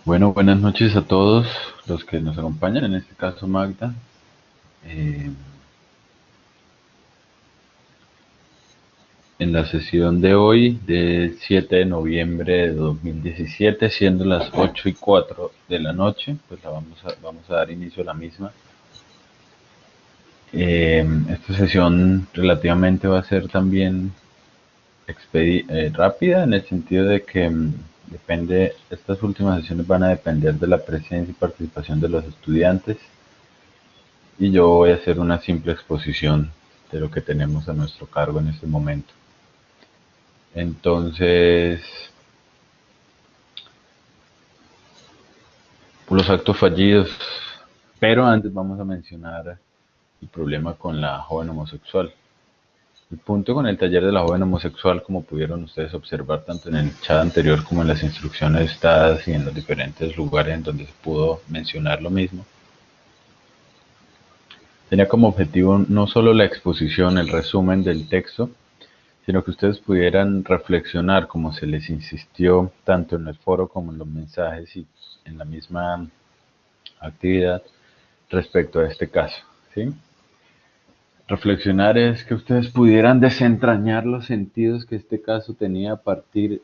Bueno, buenas noches a todos los que nos acompañan, en este caso Magda. Eh, en la sesión de hoy, del 7 de noviembre de 2017, siendo las 8:04 de la noche, pues vamos a dar inicio a la misma. Esta sesión relativamente va a ser también rápida en el sentido de que estas últimas sesiones van a depender de la presencia y participación de los estudiantes y yo voy a hacer una simple exposición de lo que tenemos a nuestro cargo en este momento. Entonces, los actos fallidos, pero antes vamos a mencionar el problema con la joven homosexual. El punto con el taller de la joven homosexual, como pudieron ustedes observar tanto en el chat anterior como en las instrucciones dadas y en los diferentes lugares en donde se pudo mencionar lo mismo, tenía como objetivo no solo la exposición, el resumen del texto, sino que ustedes pudieran reflexionar, como se les insistió tanto en el foro como en los mensajes y en la misma actividad respecto a este caso, ¿sí? Reflexionar es que ustedes pudieran desentrañar los sentidos que este caso tenía a partir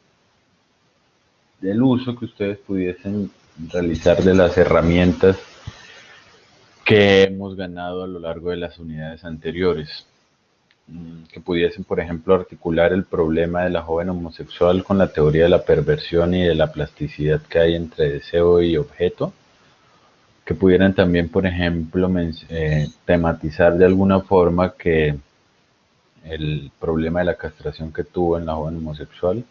del uso que ustedes pudiesen realizar de las herramientas que hemos ganado a lo largo de las unidades anteriores. Que pudiesen, por ejemplo, articular el problema de la joven homosexual con la teoría de la perversión y de la plasticidad que hay entre deseo y objeto, que pudieran también, por ejemplo, tematizar de alguna forma que el problema de la castración que tuvo en la joven homosexual,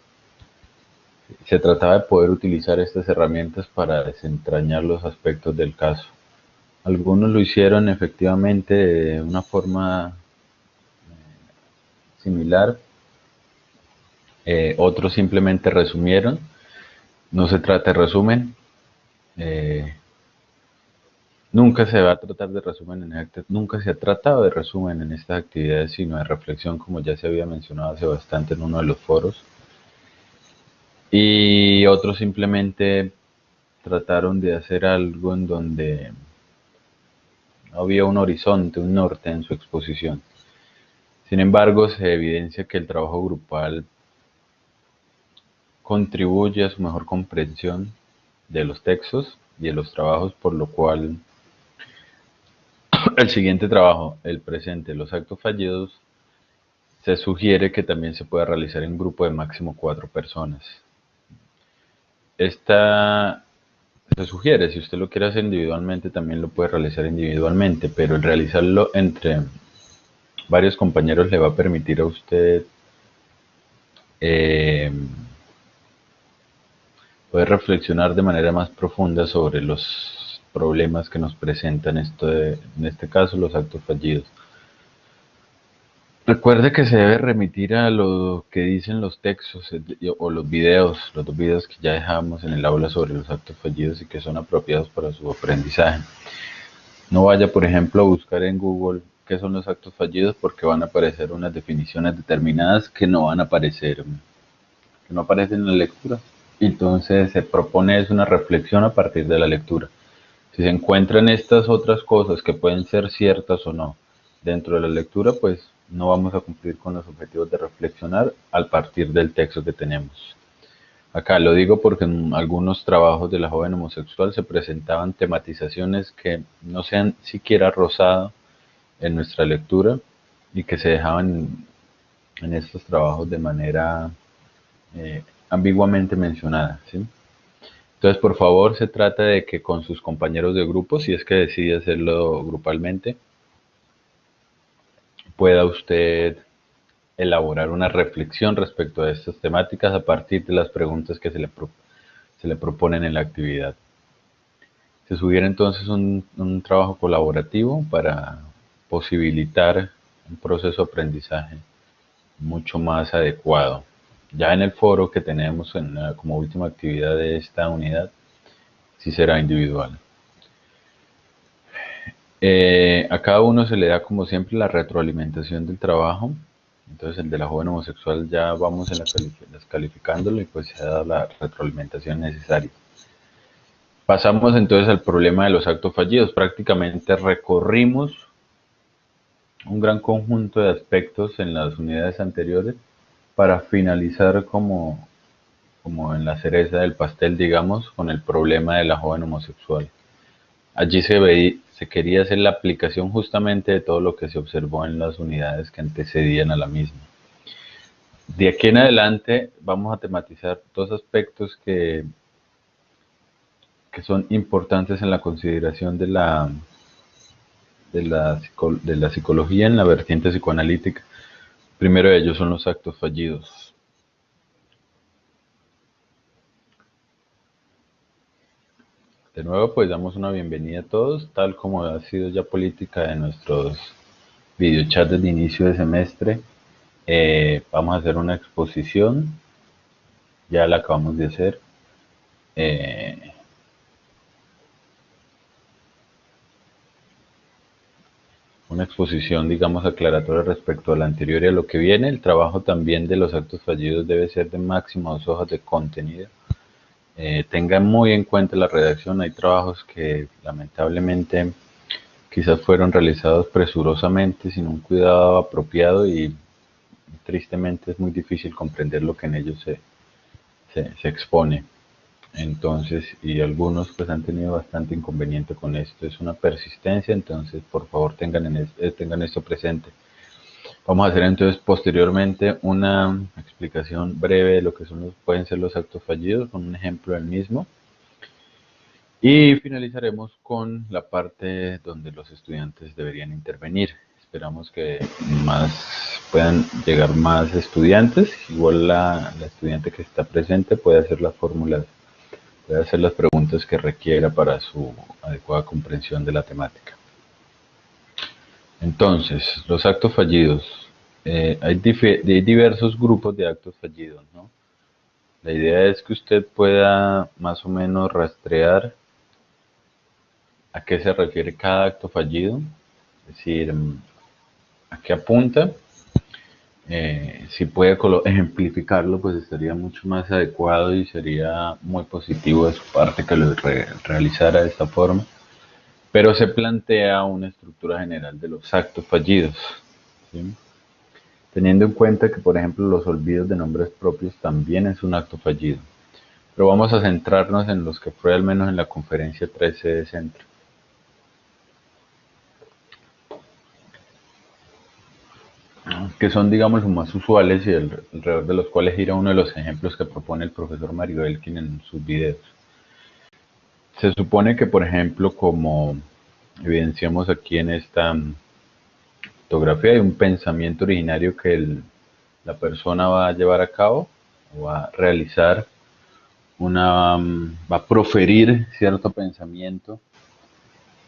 se trataba de poder utilizar estas herramientas para desentrañar los aspectos del caso. Algunos lo hicieron efectivamente de una forma similar, otros simplemente resumieron. No se trata de resumen, eh, nunca se va a tratar de resumen nunca se ha tratado de resumen en estas actividades, sino de reflexión, como ya se había mencionado hace bastante en uno de los foros. Y otros simplemente trataron de hacer algo en donde no había un horizonte, un norte en su exposición. Sin embargo, se evidencia que el trabajo grupal contribuye a su mejor comprensión de los textos y de los trabajos, por lo cual el siguiente trabajo, el presente, los actos fallidos, se sugiere que también se pueda realizar en un grupo de máximo 4 personas. Esta se sugiere, si usted lo quiere hacer individualmente, también lo puede realizar individualmente, pero el realizarlo entre varios compañeros le va a permitir a usted eh, poder reflexionar de manera más profunda sobre los problemas que nos presentan en este caso los actos fallidos. Recuerde que se debe remitir a lo que dicen los textos o los 2 videos que ya dejamos en el aula sobre los actos fallidos y que son apropiados para su aprendizaje. No vaya, por ejemplo, a buscar en Google qué son los actos fallidos, porque van a aparecer unas definiciones determinadas que no aparecen en la lectura. Entonces se propone es una reflexión a partir de la lectura. Si se encuentran estas otras cosas que pueden ser ciertas o no dentro de la lectura, pues no vamos a cumplir con los objetivos de reflexionar al partir del texto que tenemos. Acá lo digo porque en algunos trabajos de la joven homosexual se presentaban tematizaciones que no se han siquiera rozado en nuestra lectura y que se dejaban en estos trabajos de manera ambiguamente mencionada, ¿sí? Entonces, por favor, se trata de que con sus compañeros de grupo, si es que decide hacerlo grupalmente, pueda usted elaborar una reflexión respecto a estas temáticas a partir de las preguntas que se le proponen en la actividad. Se sugiere entonces un trabajo colaborativo para posibilitar un proceso de aprendizaje mucho más adecuado. Ya en el foro que tenemos como última actividad de esta unidad, sí será individual. A cada uno se le da como siempre la retroalimentación del trabajo. Entonces el de la joven homosexual ya vamos en descalificándolo y pues se ha dado la retroalimentación necesaria. Pasamos entonces al problema de los actos fallidos. Prácticamente recorrimos un gran conjunto de aspectos en las unidades anteriores para finalizar como en la cereza del pastel, digamos, con el problema de la joven homosexual. Allí se quería hacer la aplicación justamente de todo lo que se observó en las unidades que antecedían a la misma. De aquí en adelante vamos a tematizar dos aspectos que son importantes en la consideración de la psicología en la vertiente psicoanalítica. Primero de ellos son los actos fallidos. De nuevo, pues damos una bienvenida a todos, tal como ha sido ya política de nuestros videochats de inicio de semestre. Vamos a hacer una exposición, ya la acabamos de hacer. Una exposición, digamos, aclaratoria respecto a la anterior y a lo que viene. El trabajo también de los actos fallidos debe ser de máximo 2 hojas de contenido. Tengan muy en cuenta la redacción. Hay trabajos que lamentablemente quizás fueron realizados presurosamente, sin un cuidado apropiado y tristemente es muy difícil comprender lo que en ellos se expone. Entonces, y algunos pues han tenido bastante inconveniente con esto, es una persistencia, entonces por favor tengan esto presente. Vamos a hacer entonces posteriormente una explicación breve de lo que pueden ser los actos fallidos, con un ejemplo del mismo. Y finalizaremos con la parte donde los estudiantes deberían intervenir. Esperamos que puedan llegar más estudiantes. Igual la estudiante que está presente puede hacer las fórmulas, puede hacer las preguntas que requiera para su adecuada comprensión de la temática. Entonces, los actos fallidos. Hay diversos grupos de actos fallidos, ¿no? La idea es que usted pueda más o menos rastrear a qué se refiere cada acto fallido, es decir, a qué apunta. Si puede ejemplificarlo, pues estaría mucho más adecuado y sería muy positivo de su parte que lo realizara de esta forma. Pero se plantea una estructura general de los actos fallidos, ¿sí? Teniendo en cuenta que, por ejemplo, los olvidos de nombres propios también es un acto fallido. Pero vamos a centrarnos en los que fue al menos en la conferencia 13 de centro. Que son, digamos, los más usuales y alrededor de los cuales gira uno de los ejemplos que propone el profesor Mario Elkin en sus videos. Se supone que, por ejemplo, como evidenciamos aquí en esta fotografía, hay un pensamiento originario que la persona va a llevar a cabo o va a realizar va a proferir cierto pensamiento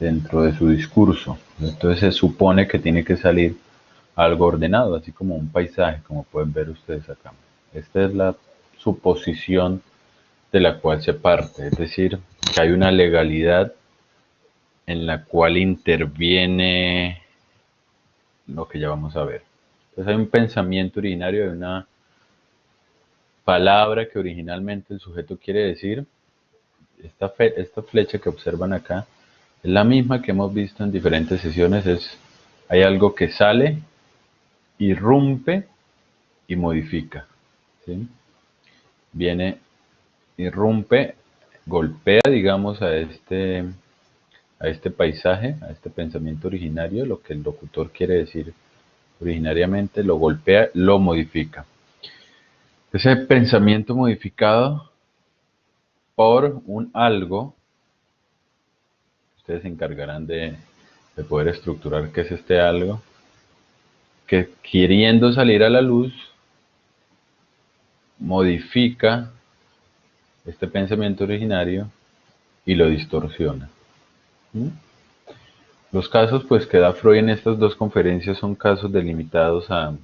dentro de su discurso. Entonces se supone que tiene que salir algo ordenado, así como un paisaje, como pueden ver ustedes acá. Esta es la suposición de la cual se parte, es decir, que hay una legalidad en la cual interviene lo que ya vamos a ver. Entonces hay un pensamiento originario, hay una palabra que originalmente el sujeto quiere decir. Esta flecha que observan acá es la misma que hemos visto en diferentes sesiones. Hay algo que sale, irrumpe y modifica, ¿sí? Viene, irrumpe, golpea, digamos, a este paisaje, a este pensamiento originario, lo que el locutor quiere decir originariamente, lo golpea, lo modifica. Ese pensamiento modificado por un algo, ustedes se encargarán de poder estructurar qué es este algo, que queriendo salir a la luz, modifica este pensamiento originario y lo distorsiona. ¿Mm? Los casos pues que da Freud en estas dos conferencias son casos delimitados a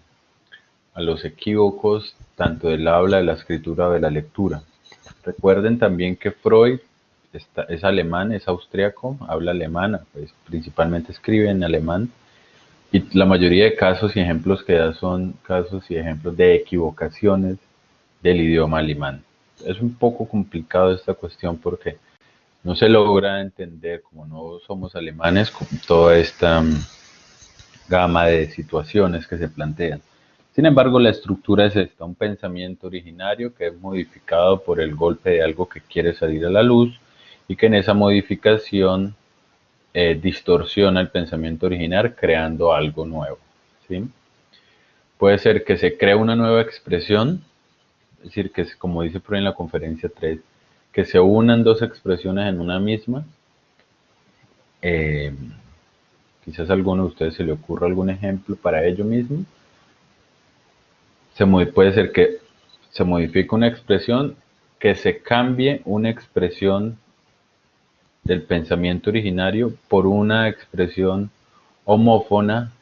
los equívocos tanto del habla, de la escritura o de la lectura. Recuerden también que Freud es alemán, es austriaco, habla alemán, pues principalmente escribe en alemán, y la mayoría de casos y ejemplos que da son casos y ejemplos de equivocaciones del idioma alemán. Es un poco complicado esta cuestión porque no se logra entender, como no somos alemanes, con toda esta gama de situaciones que se plantean. Sin embargo, la estructura es esta, un pensamiento originario que es modificado por el golpe de algo que quiere salir a la luz y que en esa modificación distorsiona el pensamiento original creando algo nuevo. ¿Sí? Puede ser que se cree una nueva expresión, es decir, que como dice por ahí en la conferencia 3, que se unan dos expresiones en una misma. Eh, Quizás a alguno de ustedes se le ocurra algún ejemplo para ello mismo. Puede ser que se modifique una expresión, que se cambie una expresión del pensamiento originario por una expresión homófona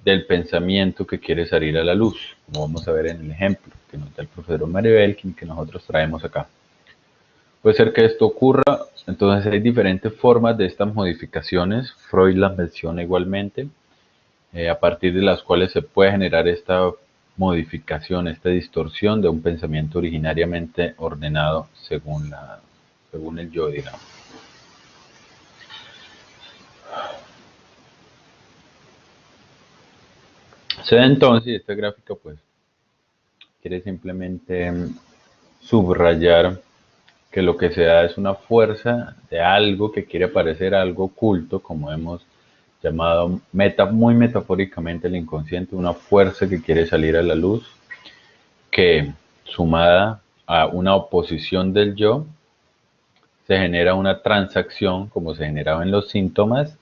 del pensamiento que quiere salir a la luz, como vamos a ver en el ejemplo que nos da el profesor Mario Belkin, que nosotros traemos acá. Puede ser que esto ocurra, entonces hay diferentes formas de estas modificaciones, Freud las menciona igualmente, a partir de las cuales se puede generar esta modificación, esta distorsión de un pensamiento originariamente ordenado según el yo, digamos. Se da entonces, y esta gráfica pues quiere simplemente subrayar que lo que se da es una fuerza de algo que quiere parecer algo oculto, como hemos llamado muy metafóricamente el inconsciente, una fuerza que quiere salir a la luz, que sumada a una oposición del yo, se genera una transacción como se generaba en los síntomas.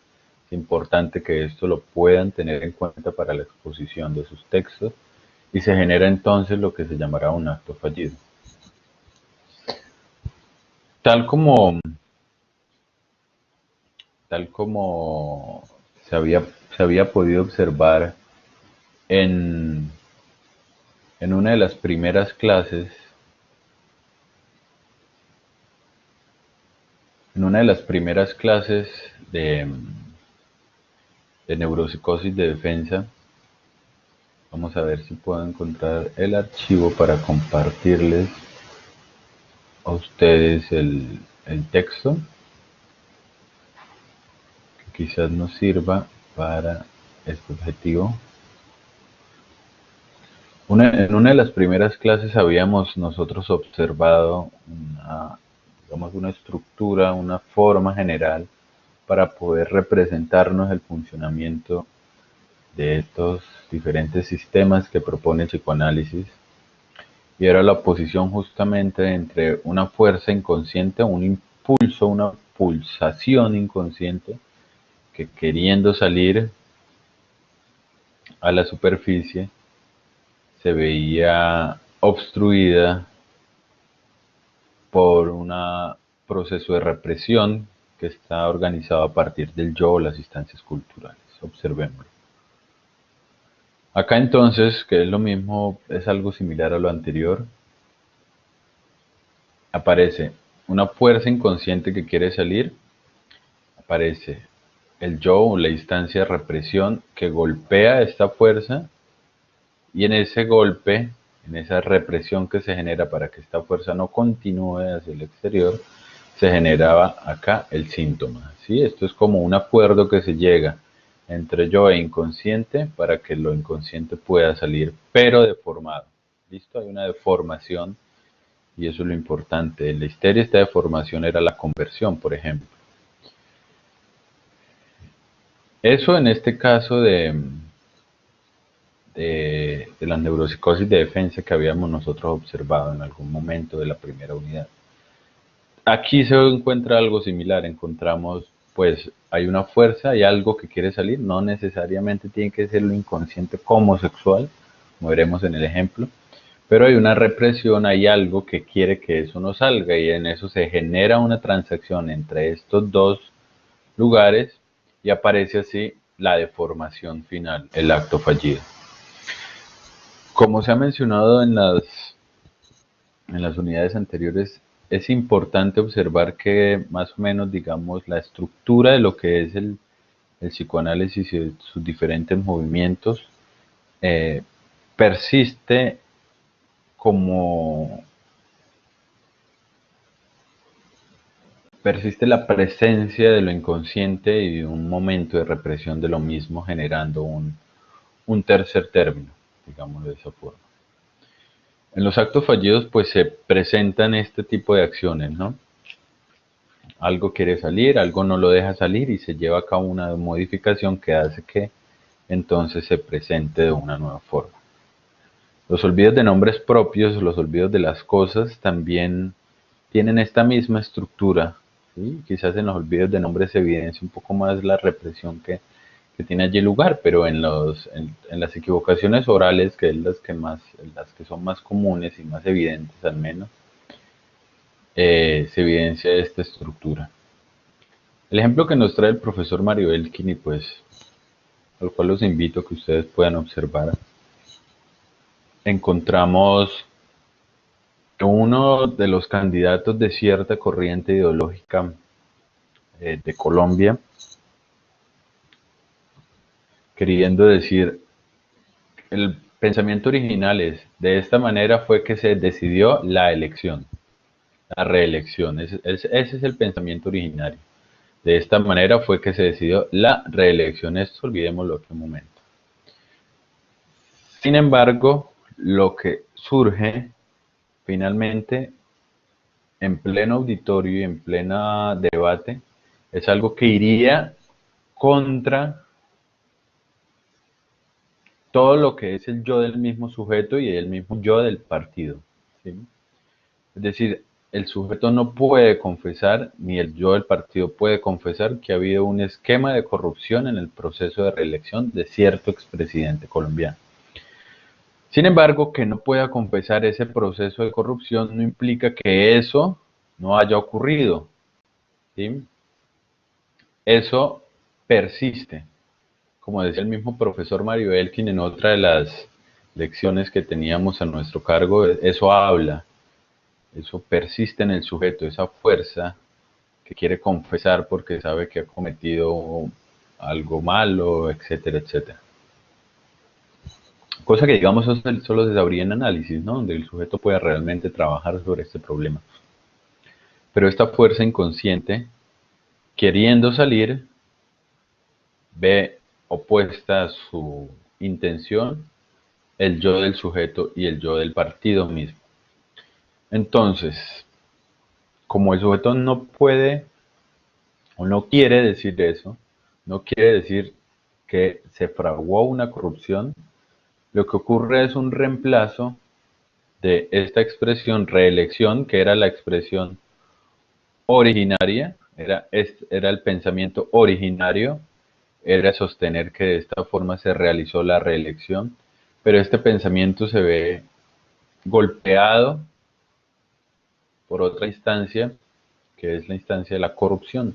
Es importante que esto lo puedan tener en cuenta para la exposición de sus textos y se genera entonces lo que se llamará un acto fallido. Tal como, tal como se había podido observar en, en una de las primeras clases, en una de las primeras clases de neuropsicosis de defensa. Vamos a ver si puedo encontrar el archivo para compartirles a ustedes el texto, que quizás nos sirva para este objetivo. En una de las primeras clases habíamos nosotros observado digamos, una estructura, una forma general para poder representarnos el funcionamiento de estos diferentes sistemas que propone el psicoanálisis, y era la oposición justamente entre una fuerza inconsciente, un impulso, una pulsación inconsciente que queriendo salir a la superficie se veía obstruida por un proceso de represión que está organizado a partir del yo o las instancias culturales. Observémoslo. Acá entonces, que es lo mismo, es algo similar a lo anterior, aparece una fuerza inconsciente que quiere salir, aparece el yo o la instancia de represión que golpea esta fuerza, y en ese golpe, en esa represión que se genera para que esta fuerza no continúe hacia el exterior, se generaba acá el síntoma. ¿Sí? Esto es como un acuerdo que se llega entre yo e inconsciente para que lo inconsciente pueda salir, pero deformado. ¿Listo? Hay una deformación y eso es lo importante. En la histeria esta deformación era la conversión, por ejemplo. Eso en este caso de la neuropsicosis de defensa que habíamos nosotros observado en algún momento de la primera unidad. Aquí se encuentra algo similar, encontramos pues hay una fuerza, hay algo que quiere salir, no necesariamente tiene que ser lo inconsciente como sexual, como veremos en el ejemplo, pero hay una represión, hay algo que quiere que eso no salga y en eso se genera una transacción entre estos dos lugares y aparece así la deformación final, el acto fallido. Como se ha mencionado en las unidades anteriores, es importante observar que más o menos, digamos, la estructura de lo que es el psicoanálisis y sus diferentes movimientos eh, persiste como, persiste la presencia de lo inconsciente y de un momento de represión de lo mismo, generando un tercer término, digámoslo de esa forma. En los actos fallidos, pues se presentan este tipo de acciones, ¿no? Algo quiere salir, algo no lo deja salir y se lleva a cabo una modificación que hace que entonces se presente de una nueva forma. Los olvidos de nombres propios, los olvidos de las cosas, también tienen esta misma estructura. ¿Sí? Quizás en los olvidos de nombres se evidencia un poco más la represión que tiene allí lugar, pero en las equivocaciones orales, que es las que son más comunes y más evidentes al menos, se evidencia esta estructura. El ejemplo que nos trae el profesor Mario Elkin, y pues al cual los invito a que ustedes puedan observar, encontramos que uno de los candidatos de cierta corriente ideológica de Colombia, queriendo decir, el pensamiento original es, de esta manera fue que se decidió la elección, la reelección, ese es el pensamiento originario. De esta manera fue que se decidió la reelección, esto olvidémoslo aquí un momento. Sin embargo, lo que surge finalmente en pleno auditorio y en pleno debate es algo que iría contra todo lo que es el yo del mismo sujeto y el mismo yo del partido. ¿Sí? Es decir, el sujeto no puede confesar, ni el yo del partido puede confesar que ha habido un esquema de corrupción en el proceso de reelección de cierto expresidente colombiano. Sin embargo, que no pueda confesar ese proceso de corrupción no implica que eso no haya ocurrido. ¿Sí? Eso persiste. Como decía el mismo profesor Mario Elkin en otra de las lecciones que teníamos a nuestro cargo, eso habla, eso persiste en el sujeto, esa fuerza que quiere confesar porque sabe que ha cometido algo malo, etcétera, etcétera. Cosa que digamos solo se sabría en análisis, ¿no? Donde el sujeto pueda realmente trabajar sobre este problema. Pero esta fuerza inconsciente, queriendo salir, ve opuesta a su intención el yo del sujeto y el yo del partido mismo. Entonces, como el sujeto no puede o no quiere decir eso, no quiere decir que se fraguó una corrupción, lo que ocurre es un reemplazo de esta expresión reelección, que era la expresión originaria, era el pensamiento originario, era sostener que de esta forma se realizó la reelección, pero este pensamiento se ve golpeado por otra instancia, que es la instancia de la corrupción.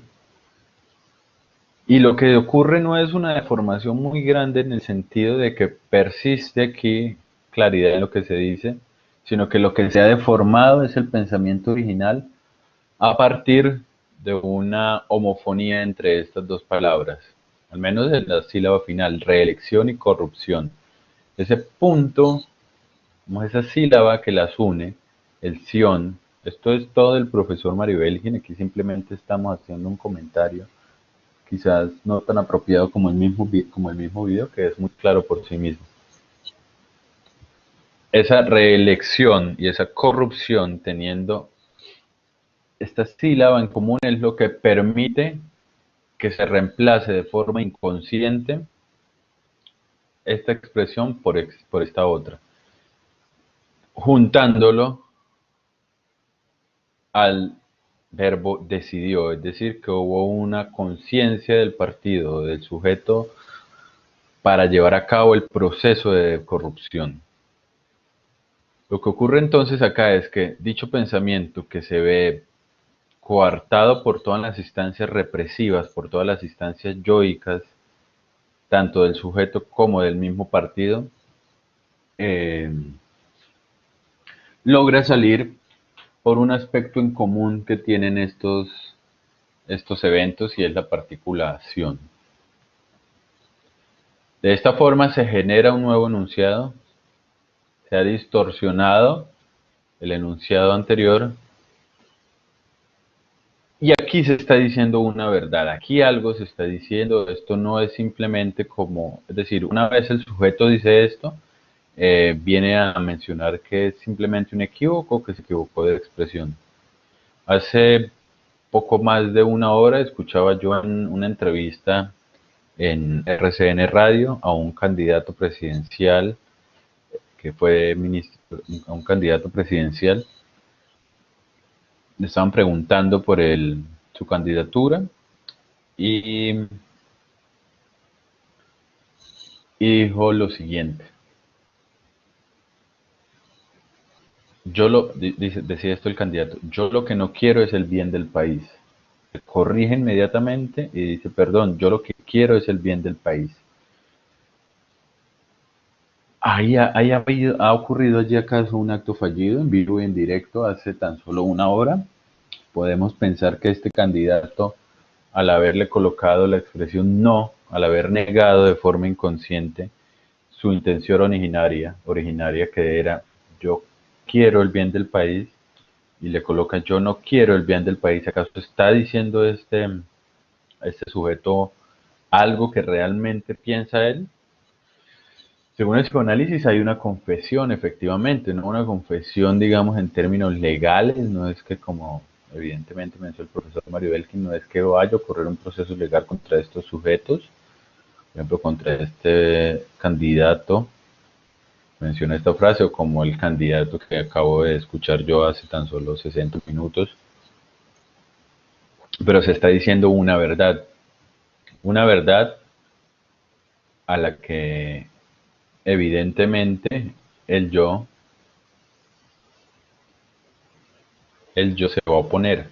Y lo que ocurre no es una deformación muy grande en el sentido de que persiste aquí claridad en lo que se dice, sino que lo que se ha deformado es el pensamiento original a partir de una homofonía entre estas dos palabras, al menos en la sílaba final, reelección y corrupción. Ese punto, como esa sílaba que las une, el sion, esto es todo del profesor Mario Belgin, aquí simplemente estamos haciendo un comentario, quizás no tan apropiado como el mismo video, que es muy claro por sí mismo. Esa reelección y esa corrupción teniendo esta sílaba en común es lo que permite que se reemplace de forma inconsciente esta expresión por esta otra, juntándolo al verbo decidió, es decir, que hubo una conciencia del partido, del sujeto, para llevar a cabo el proceso de corrupción. Lo que ocurre entonces acá es que dicho pensamiento que se ve coartado por todas las instancias represivas, por todas las instancias yoicas, tanto del sujeto como del mismo partido, eh, logra salir por un aspecto en común que tienen estos eventos y es la particulación. De esta forma se genera un nuevo enunciado, se ha distorsionado el enunciado anterior Y aquí se está diciendo una verdad, aquí algo se está diciendo, esto no es simplemente como, es decir, una vez el sujeto dice esto, viene a mencionar que es simplemente un equívoco, que se equivocó de expresión. Hace poco más de una hora escuchaba yo en una entrevista en RCN Radio a un candidato presidencial que fue ministro, a un candidato presidencial. Le estaban preguntando por su candidatura y, y dijo lo siguiente. Decía esto el candidato, yo lo que no quiero es el bien del país. Se corrige inmediatamente y dice, perdón, yo lo que quiero es el bien del país. ¿Ha ocurrido allí acaso un acto fallido en vivo y en directo hace tan solo una hora? Podemos pensar que este candidato, al haberle colocado la expresión no, al haber negado de forma inconsciente su intención originaria que era yo quiero el bien del país, y le coloca yo no quiero el bien del país, ¿acaso está diciendo este sujeto algo que realmente piensa él? Según el psicoanálisis hay una confesión, efectivamente, no una confesión, digamos, en términos legales, no es que como evidentemente mencionó el profesor Mario Belkin, no es que vaya a ocurrir un proceso legal contra estos sujetos, por ejemplo, contra este candidato, menciona esta frase, o como el candidato que acabo de escuchar yo hace tan solo 60 minutos, pero se está diciendo una verdad a la que evidentemente el yo, el yo se va a oponer.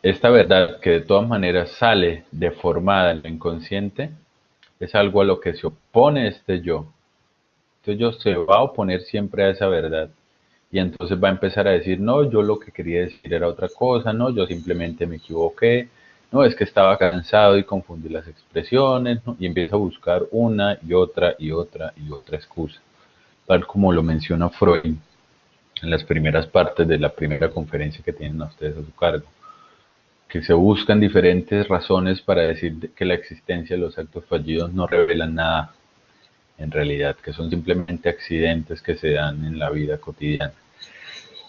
Esta verdad que de todas maneras sale deformada en lo inconsciente es algo a lo que se opone este yo. Este yo se va a oponer siempre a esa verdad y entonces va a empezar a decir, no, yo lo que quería decir era otra cosa, no, yo simplemente me equivoqué, no, es que estaba cansado y confundí las expresiones, ¿no? Y empieza a buscar una y otra y otra y otra excusa, tal como lo menciona Freud en las primeras partes de la primera conferencia que tienen a ustedes a su cargo, que se buscan diferentes razones para decir que la existencia de los actos fallidos no revelan nada en realidad, que son simplemente accidentes que se dan en la vida cotidiana.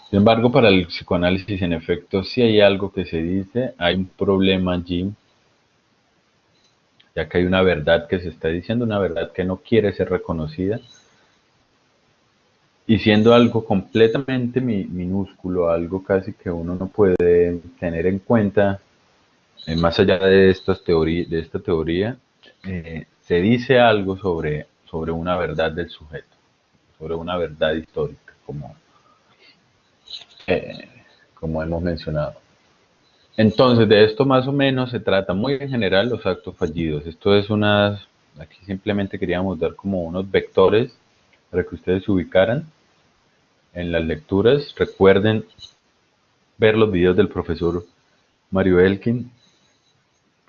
Sin embargo, para el psicoanálisis, en efecto, sí hay algo que se dice, hay un problema allí, ya que hay una verdad que se está diciendo, una verdad que no quiere ser reconocida, y siendo algo completamente minúsculo, algo casi que uno no puede tener en cuenta, más allá de de esta teoría, se dice algo sobre una verdad del sujeto, sobre una verdad histórica, eh, como hemos mencionado. Entonces, de esto más o menos se trata muy en general los actos fallidos. Aquí simplemente queríamos dar como unos vectores para que ustedes se ubicaran en las lecturas. Recuerden ver los videos del profesor Mario Elkin.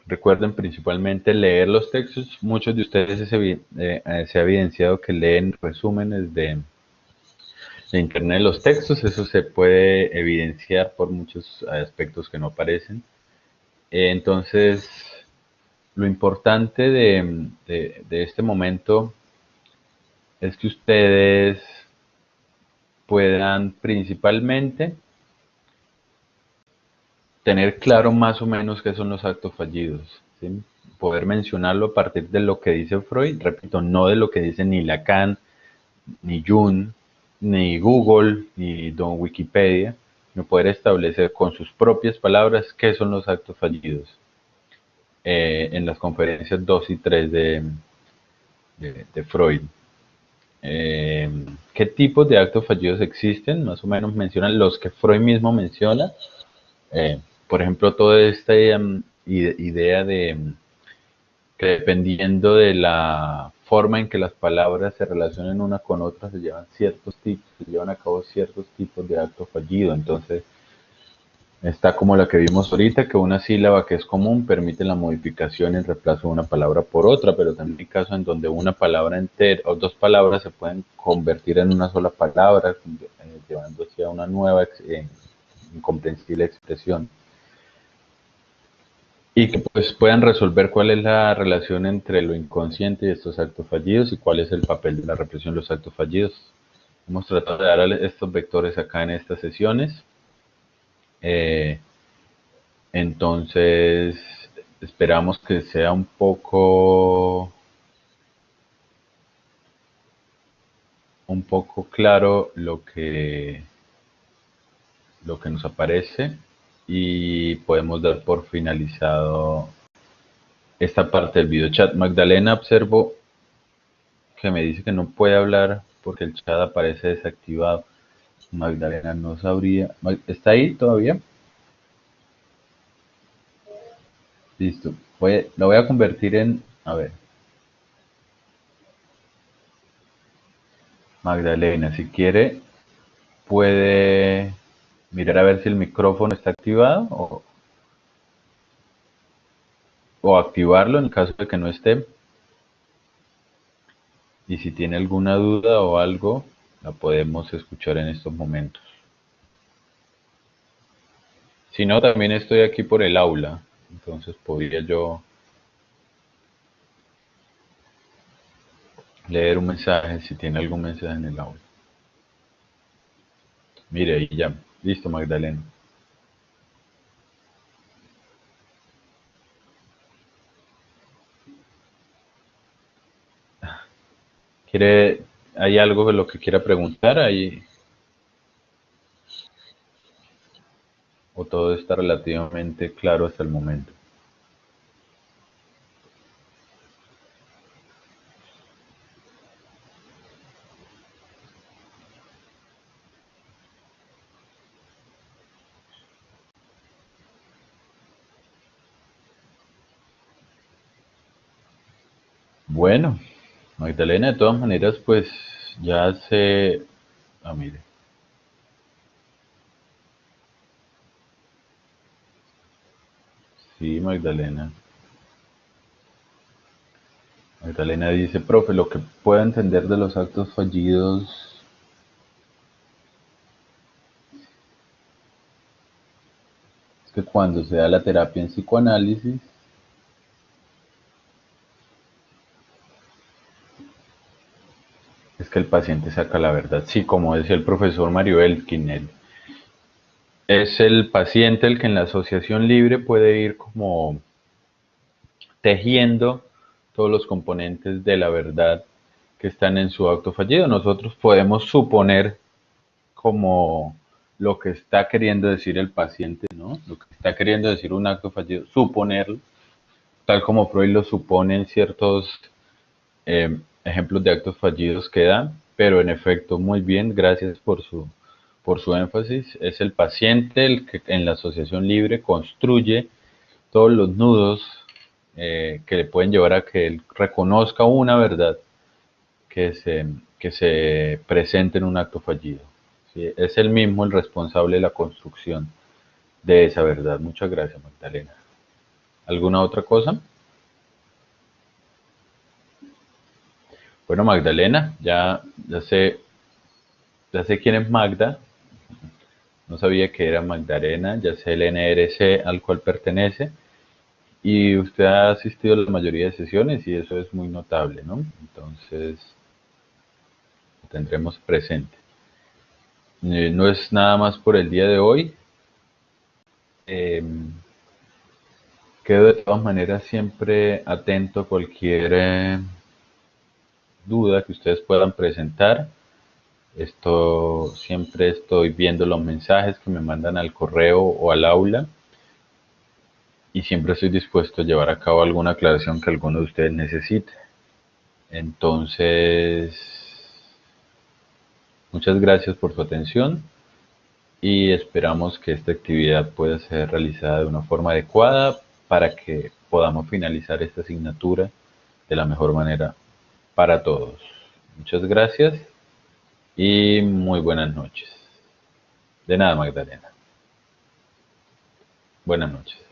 Recuerden principalmente leer los textos. Muchos de ustedes se ha evidenciado que leen resúmenes de internet los textos. Eso se puede evidenciar por muchos aspectos que no aparecen. Entonces, lo importante de este momento es que ustedes puedan principalmente tener claro más o menos qué son los actos fallidos, ¿sí? Poder mencionarlo a partir de lo que dice Freud, repito, no de lo que dice ni Lacan, ni Jung, ni Google, ni Don Wikipedia, sino poder establecer con sus propias palabras qué son los actos fallidos. En las conferencias 2 y 3 de Freud. ¿Qué tipos de actos fallidos existen? Más o menos mencionan los que Freud mismo menciona. Por ejemplo, toda esta idea de que dependiendo de la forma en que las palabras se relacionen una con otra, se llevan a cabo ciertos tipos de actos fallidos. Entonces, está como la que vimos ahorita, que una sílaba que es común permite la modificación en reemplazo de una palabra por otra, pero también hay casos en donde una palabra entera o dos palabras se pueden convertir en una sola palabra, llevando hacia una nueva incomprensible expresión. Y que pues puedan resolver cuál es la relación entre lo inconsciente y estos actos fallidos y cuál es el papel de la represión de los actos fallidos. Hemos tratado de dar estos vectores acá en estas sesiones. Eh, entonces, esperamos que sea un poco claro lo que nos aparece y podemos dar por finalizado esta parte del video chat. Magdalena, observo que me dice que no puede hablar porque el chat aparece desactivado. Magdalena no sabría. ¿Está ahí todavía? Listo. Lo voy a convertir en. A ver. Magdalena, si quiere, puede mirar a ver si el micrófono está activado o activarlo en el caso de que no esté. Y si tiene alguna duda o algo, la podemos escuchar en estos momentos. Si no, también estoy aquí por el aula, entonces podría yo leer un mensaje si tiene algún mensaje en el aula. Mire, ahí ya. Listo, Magdalena. ¿Hay algo de lo que quiera preguntar ahí? ¿O todo está relativamente claro hasta el momento? Bueno, Magdalena, de todas maneras, pues ya se... Ah, mire. Sí, Magdalena. Magdalena dice, profe, lo que puedo entender de los actos fallidos es que cuando se da la terapia en psicoanálisis, es que el paciente saca la verdad. Sí, como decía el profesor Mario Elkin, es el paciente el que en la asociación libre puede ir como tejiendo todos los componentes de la verdad que están en su acto fallido. Nosotros podemos suponer como lo que está queriendo decir el paciente, ¿no? Lo que está queriendo decir un acto fallido, suponerlo, tal como Freud lo supone en ciertos ejemplos de actos fallidos que da, pero en efecto, muy bien, gracias por su énfasis. Es el paciente el que en la asociación libre construye todos los nudos que le pueden llevar a que él reconozca una verdad que se, que se presente en un acto fallido. ¿Sí? Es él mismo el responsable de la construcción de esa verdad. Muchas gracias, Magdalena. ¿Alguna otra cosa? Bueno, Magdalena, ya sé quién es Magda. No sabía que era Magdalena, ya sé el NRC al cual pertenece. Y usted ha asistido a la mayoría de sesiones y eso es muy notable, ¿no? Entonces, lo tendremos presente. No es nada más por el día de hoy. Eh, Quedo de todas maneras siempre atento a cualquier duda que ustedes puedan presentar. Esto siempre estoy viendo los mensajes que me mandan al correo o al aula y siempre estoy dispuesto a llevar a cabo alguna aclaración que alguno de ustedes necesite. Entonces, muchas gracias por su atención y esperamos que esta actividad pueda ser realizada de una forma adecuada para que podamos finalizar esta asignatura de la mejor manera para todos. Muchas gracias y muy buenas noches. De nada, Magdalena. Buenas noches.